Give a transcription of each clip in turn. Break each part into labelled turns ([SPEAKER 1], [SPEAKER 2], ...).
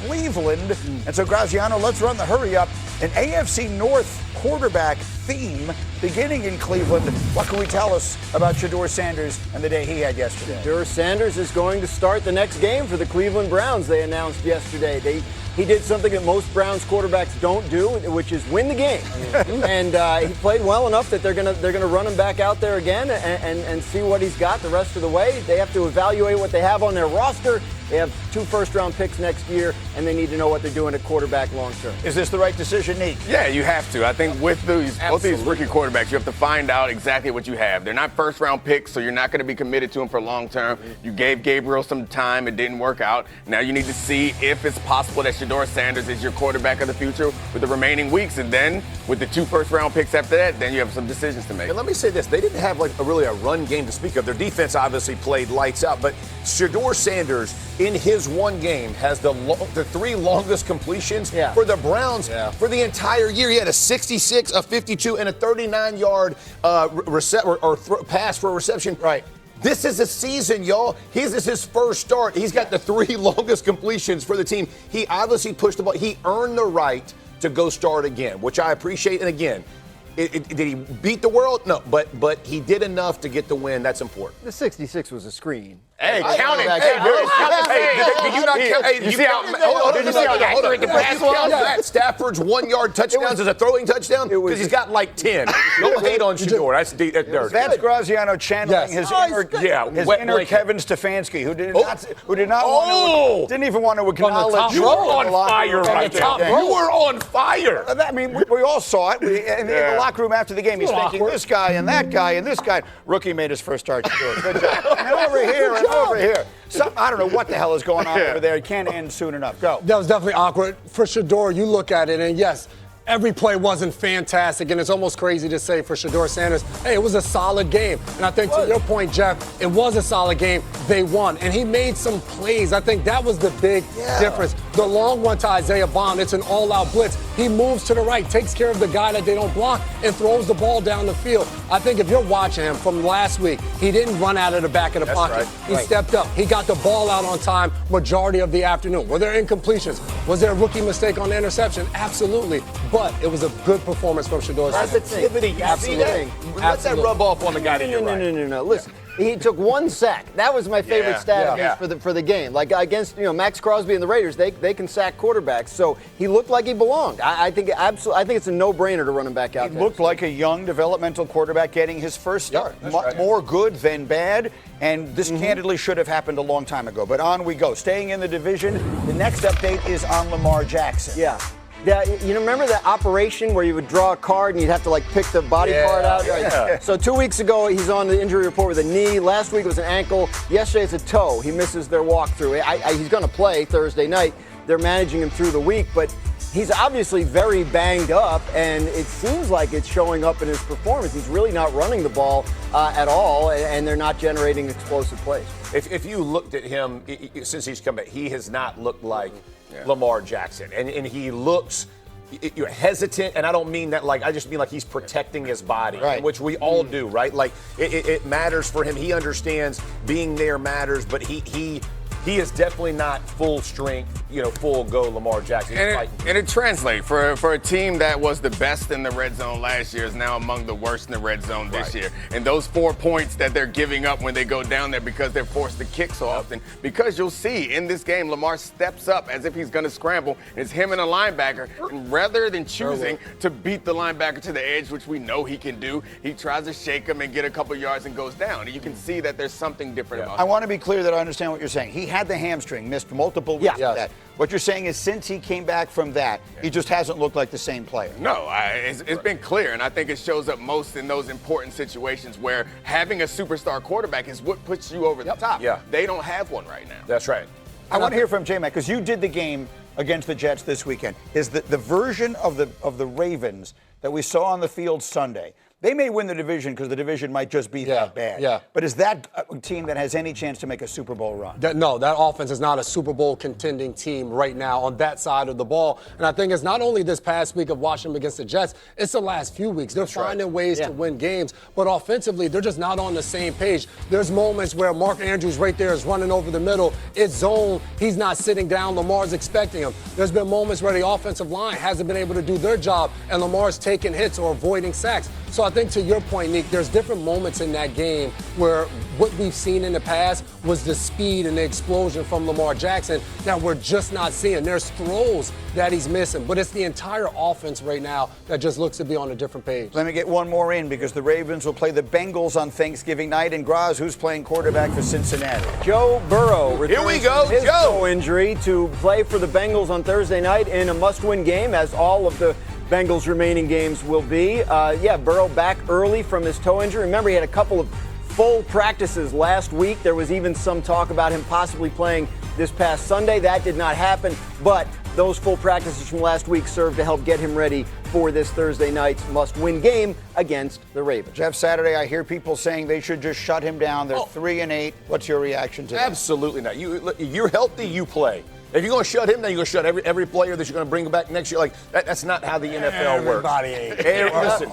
[SPEAKER 1] Cleveland. And so, Graziano, let's run the hurry up. An AFC North quarterback theme beginning in Cleveland. What can we tell us about Shedeur Sanders and the day he had yesterday?
[SPEAKER 2] Shedeur Sanders is going to start the next game for the Cleveland Browns, they announced yesterday. He did something that most Browns quarterbacks don't do, which is win the game. And he played well enough that they're gonna run him back out there again and see what he's got the rest of the way. They have to evaluate what they have on their roster. They have 2 first-round picks next year, and they need to know what they're doing at quarterback long-term.
[SPEAKER 1] Is this the right decision, Nick?
[SPEAKER 3] Yeah, you have to. I think with both these rookie quarterbacks, you have to find out exactly what you have. They're not first-round picks, so you're not going to be committed to them for long-term. You gave Gabriel some time. It didn't work out. Now you need to see if it's possible that Shedeur Sanders is your quarterback of the future with the remaining weeks. And then with the 2 first-round picks after that, then you have some decisions to make.
[SPEAKER 4] And let me say this. They didn't have really a run game to speak of. Their defense obviously played lights out. But Shedeur Sanders, in his one game, has the 3 longest completions for the Browns for the entire year. He had a 66, a 52, and a 39-yard pass for a reception.
[SPEAKER 1] Right.
[SPEAKER 4] This is a season, y'all. This is his first start. He's got the 3 longest completions for the team. He obviously pushed the ball. He earned the right to go start again, which I appreciate. And again, did he beat the world? No, but he did enough to get the win. That's important.
[SPEAKER 2] The 66 was a screen.
[SPEAKER 3] Hey, count it.
[SPEAKER 4] Did you not count? Hey,
[SPEAKER 3] you see how accurate the pass was?
[SPEAKER 4] Stafford's 1-yard touchdowns is a throwing touchdown because he's got like 10. Don't hate on Shedeur.
[SPEAKER 1] That's Graziano channeling his inner Kevin Stefanski, who didn't even want to acknowledge.
[SPEAKER 3] You were on fire right there. You were on fire.
[SPEAKER 1] I mean, we all saw it. In the locker room after the game, he's thinking this guy and that guy and this guy. Rookie made his first start. Good job. And over here. I don't know what the hell is going on over there. It can't end soon enough. Go.
[SPEAKER 5] That was definitely awkward. For Shedeur, you look at it, and yes, every play wasn't fantastic, and it's almost crazy to say for Shedeur Sanders, hey, it was a solid game. And I think to your point, Jeff, it was a solid game. They won, and he made some plays. I think that was the big difference. The long one to Isaiah Bond, it's an all-out blitz. He moves to the right, takes care of the guy that they don't block, and throws the ball down the field. I think if you're watching him from last week, he didn't run out of the back of the pocket. He stepped up. He got the ball out on time majority of the afternoon. Were there incompletions? Was there a rookie mistake on the interception? Absolutely. But it was a good performance from Shedeur.
[SPEAKER 4] Positivity. Absolutely. Let that rub off on the guy that you're right.
[SPEAKER 2] No. Listen. He took 1 sack. That was my favorite stat for the game. Like against Max Crosby and the Raiders, they can sack quarterbacks. So he looked like he belonged. I think it's a no-brainer to run him back out.
[SPEAKER 1] He looked like a young developmental quarterback getting his first start. More good than bad. And this candidly should have happened a long time ago. But on we go. Staying in the division, the next update is on Lamar Jackson.
[SPEAKER 2] Yeah. You remember that operation where you would draw a card and you'd have to pick the body part out?
[SPEAKER 1] Yeah.
[SPEAKER 2] So 2 weeks ago, he's on the injury report with a knee. Last week it was an ankle. Yesterday it's a toe. He misses their walkthrough. He's going to play Thursday night. They're managing him through the week, but he's obviously very banged up, and it seems like it's showing up in his performance. He's really not running the ball at all, and they're not generating explosive plays.
[SPEAKER 4] If you looked at him since he's come back, he has not looked like Lamar Jackson. And he looks hesitant, and I don't mean that I just mean he's protecting his body, which we all do, right? It matters for him. He understands being there matters, but he is definitely not full strength, full go Lamar Jackson.
[SPEAKER 3] And it translates. For a team that was the best in the red zone last year is now among the worst in the red zone this year. And those 4 points that they're giving up when they go down there because they're forced to kick so often. Because you'll see in this game, Lamar steps up as if he's going to scramble. And it's him and a linebacker. And rather than choosing to beat the linebacker to the edge, which we know he can do, he tries to shake him and get a couple yards and goes down. And you can see that there's something different about him.
[SPEAKER 1] I want to be clear that I understand what you're saying. He had the hamstring, missed multiple weeks of that. What you're saying is since he came back from that, he just hasn't looked like the same player.
[SPEAKER 3] No, it's been clear, and I think it shows up most in those important situations where having a superstar quarterback is what puts you over the top.
[SPEAKER 4] Yeah.
[SPEAKER 3] They don't have one right now.
[SPEAKER 4] That's right.
[SPEAKER 1] I want to hear from J-Mac, because you did the game against the Jets this weekend. Is the version of the Ravens that we saw on the field Sunday, They may win the division because the division might just be that bad.
[SPEAKER 5] Yeah.
[SPEAKER 1] But is that a team that has any chance to make a Super Bowl run?
[SPEAKER 5] No, that offense is not a Super Bowl contending team right now on that side of the ball. And I think it's not only this past week of watching them against the Jets, it's the last few weeks. They're finding ways to win games, but offensively, they're just not on the same page. There's moments where Mark Andrews right there is running over the middle. It's zone. He's not sitting down. Lamar's expecting him. There's been moments where the offensive line hasn't been able to do their job, and Lamar's taking hits or avoiding sacks. So I think to your point, Nick, there's different moments in that game where what we've seen in the past was the speed and the explosion from Lamar Jackson that we're just not seeing. There's throws that he's missing, but it's the entire offense right now that just looks to be on a different page.
[SPEAKER 1] Let me get one more in because the Ravens will play the Bengals on Thanksgiving night. And Graz, who's playing quarterback for Cincinnati?
[SPEAKER 2] Joe Burrow returns
[SPEAKER 4] Here we go,
[SPEAKER 2] from his
[SPEAKER 4] Joe.
[SPEAKER 2] toe injury to play for the Bengals on Thursday night in a must-win game, as all of the Bengals' remaining games will be. Burrow back early from his toe injury. Remember, he had a couple of full practices last week. There was even some talk about him possibly playing this past Sunday. That did not happen, but those full practices from last week served to help get him ready for this Thursday night's must-win game against the Ravens.
[SPEAKER 1] Jeff, Saturday, I hear people saying they should just shut him down. They're 3-8. What's your reaction to that?
[SPEAKER 4] Absolutely not. You're healthy, you play. If you're going to shut him down, you're going to shut every player that you're going to bring back next year. Like that's not how the NFL works.
[SPEAKER 5] Everybody ain't.
[SPEAKER 4] Listen,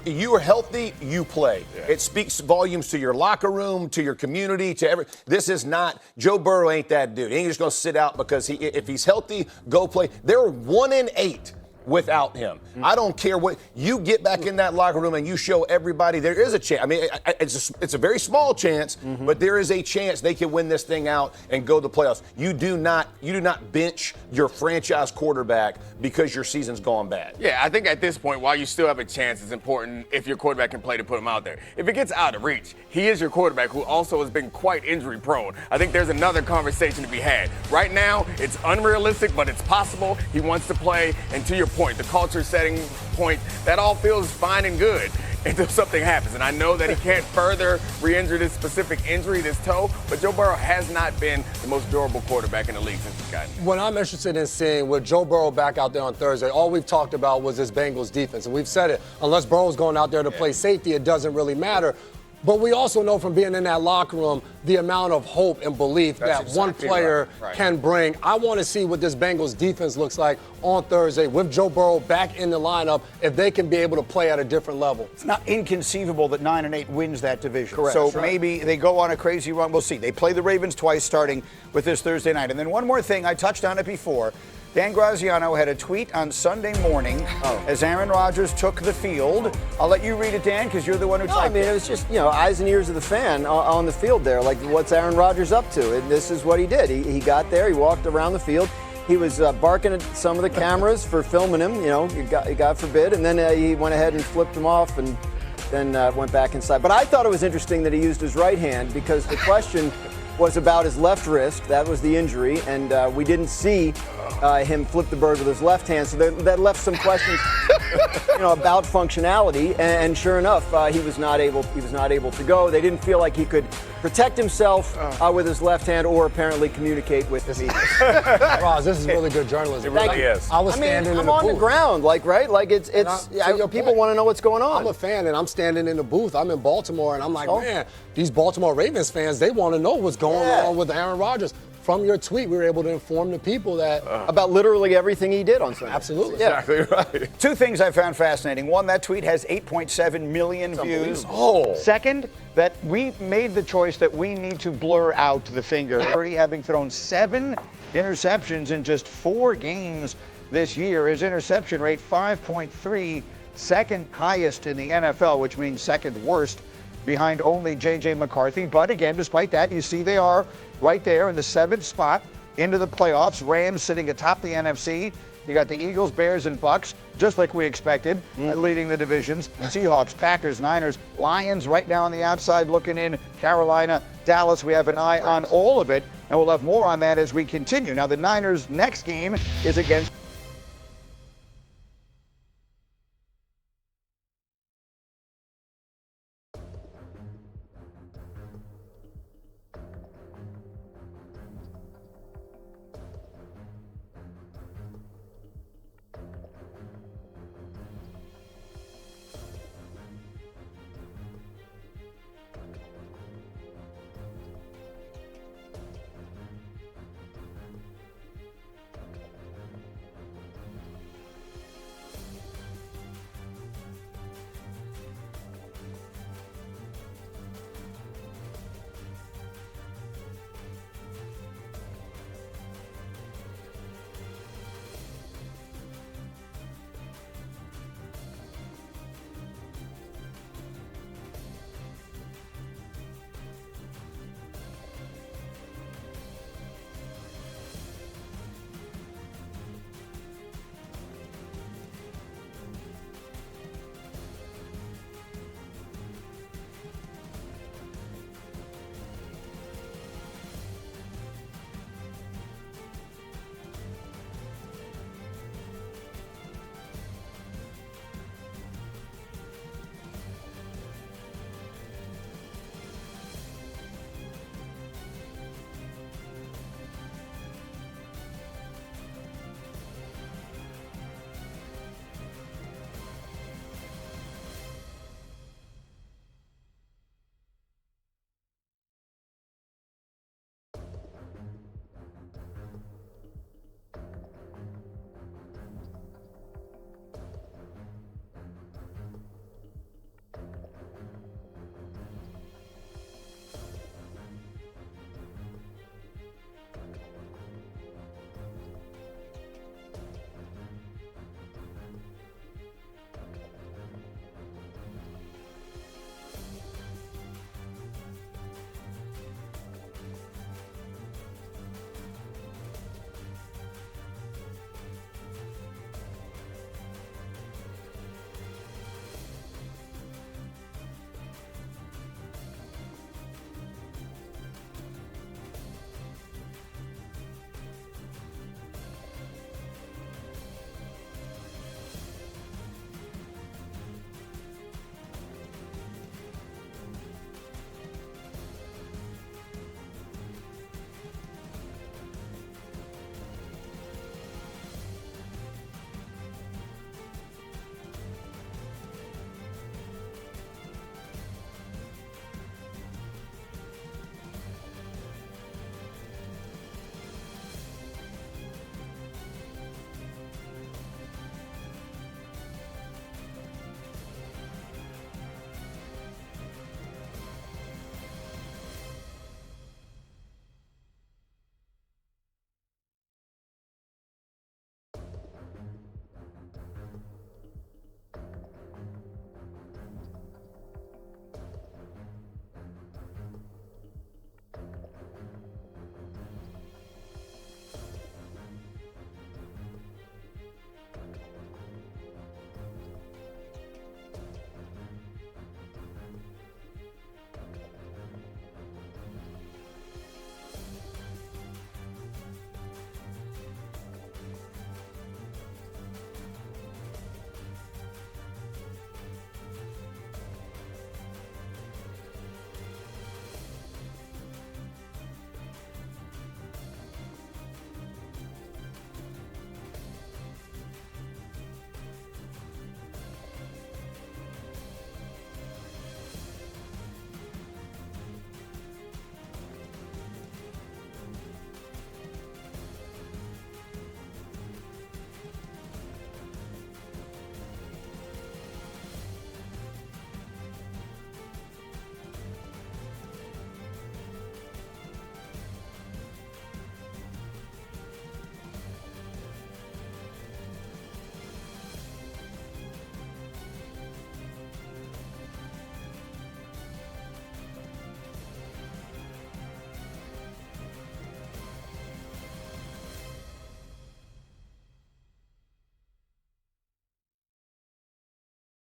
[SPEAKER 4] you are healthy, you play. Yeah. It speaks volumes to your locker room, to your community, to every. This is not Joe Burrow. Ain't that dude? He ain't just going to sit out because if he's healthy, go play. They're 1-8. Without him. I don't care what you get back in that locker room and you show everybody there is a chance. I mean, it's a very small chance, but there is a chance they can win this thing out and go to the playoffs. You do not bench your franchise quarterback because your season's gone bad.
[SPEAKER 3] Yeah, I think at this point, while you still have a chance, it's important if your quarterback can play to put him out there. If it gets out of reach, he is your quarterback who also has been quite injury prone. I think there's another conversation to be had. Right now, it's unrealistic, but it's possible. He wants to play, and to your point, the culture setting point, that all feels fine and good until something happens. And I know that he can't further re-injure this specific injury, this toe, but Joe Burrow has not been the most durable quarterback in the league since he's gotten here.
[SPEAKER 5] What I'm interested in seeing with Joe Burrow back out there on Thursday, all we've talked about was this Bengals defense. And we've said it, unless Burrow's going out there to play safety, it doesn't really matter. But we also know from being in that locker room the amount of hope and belief that one player can bring. I want to see what this Bengals defense looks like on Thursday with Joe Burrow back in the lineup, if they can be able to play at a different level.
[SPEAKER 1] It's not inconceivable that 9-8 wins that division.
[SPEAKER 2] Correct.
[SPEAKER 1] So maybe they go on a crazy run. We'll see. They play the Ravens twice starting with this Thursday night. And then one more thing, I touched on it before. Dan Graziano had a tweet on Sunday morning as Aaron Rodgers took the field. I'll let you read it, Dan, because you're the one who typed it.
[SPEAKER 2] It was just, eyes and ears of the fan on the field there. Like, what's Aaron Rodgers up to? And this is what he did. He got there. He walked around the field. He was barking at some of the cameras for filming him, God forbid. And then he went ahead and flipped them off and then went back inside. But I thought it was interesting that he used his right hand because the question was about his left wrist. That was the injury. And we didn't see him flip the bird with his left hand. So that left some questions, about functionality. And sure enough, he was not able to go. They didn't feel like he could protect himself with his left hand or apparently communicate with the media.
[SPEAKER 5] Roz, this is really good journalism.
[SPEAKER 4] It really is.
[SPEAKER 5] I was standing in the booth.
[SPEAKER 2] I'm on the ground, right? Like people want to know what's going on.
[SPEAKER 5] I'm a fan, and I'm standing in the booth. I'm in Baltimore, and I'm like, man, these Baltimore Ravens fans, they want to know what's going on with Aaron Rodgers. From your tweet, we were able to inform the people that
[SPEAKER 2] about literally everything he did on Sunday.
[SPEAKER 5] Absolutely.
[SPEAKER 4] Exactly right.
[SPEAKER 1] Two things I found fascinating. One, that tweet has 8.7 million views. Second, that we made the choice that we need to blur out the finger. Already having thrown 7 interceptions in just 4 games this year. His interception rate 5.3, second highest in the NFL, which means second worst behind only J.J. McCarthy. But again, despite that, you see they are right there in the 7th spot into the playoffs. Rams sitting atop the NFC. You got the Eagles, Bears, and Bucks, just like we expected, leading the divisions. Seahawks, Packers, Niners, Lions right now on the outside looking in. Carolina, Dallas, we have an eye on all of it, and we'll have more on that as we continue. Now, the Niners' next game is against